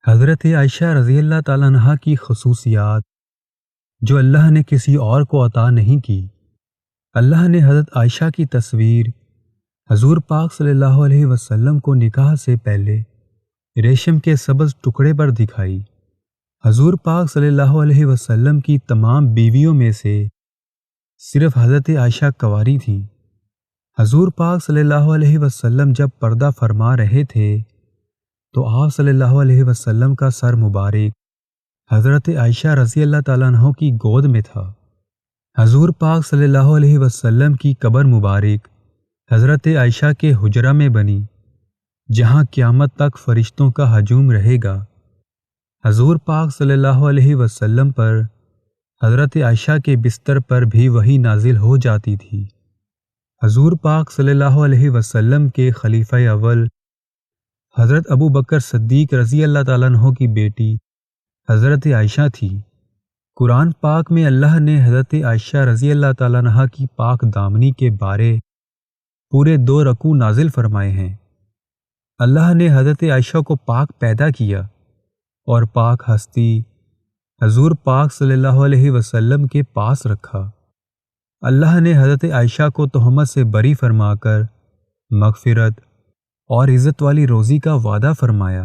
حضرت عائشہ رضی اللہ تعالیٰ عنہا کی خصوصیات جو اللہ نے کسی اور کو عطا نہیں کی۔ اللہ نے حضرت عائشہ کی تصویر حضور پاک صلی اللہ علیہ وسلم کو نکاح سے پہلے ریشم کے سبز ٹکڑے پر دکھائی۔ حضور پاک صلی اللہ علیہ وسلم کی تمام بیویوں میں سے صرف حضرت عائشہ کنواری تھیں۔ حضور پاک صلی اللہ علیہ وسلم جب پردہ فرما رہے تھے تو آپ صلی اللہ علیہ وسلم کا سر مبارک حضرت عائشہ رضی اللہ تعالیٰ عنہ کی گود میں تھا۔ حضور پاک صلی اللہ علیہ وسلم کی قبر مبارک حضرت عائشہ کے حجرہ میں بنی، جہاں قیامت تک فرشتوں کا ہجوم رہے گا۔ حضور پاک صلی اللہ علیہ وسلم پر حضرت عائشہ کے بستر پر بھی وحی نازل ہو جاتی تھی۔ حضور پاک صلی اللہ علیہ وسلم کے خلیفہ اول حضرت ابو بکر صدیق رضی اللہ تعالیٰ عنہ کی بیٹی حضرت عائشہ تھی۔ قرآن پاک میں اللہ نے حضرت عائشہ رضی اللہ تعالیٰ عنہ کی پاک دامنی کے بارے پورے 2 رکوع نازل فرمائے ہیں۔ اللہ نے حضرت عائشہ کو پاک پیدا کیا اور پاک ہستی حضور پاک صلی اللہ علیہ وسلم کے پاس رکھا۔ اللہ نے حضرت عائشہ کو تہمت سے بری فرما کر مغفرت اور عزت والی روزی کا وعدہ فرمایا۔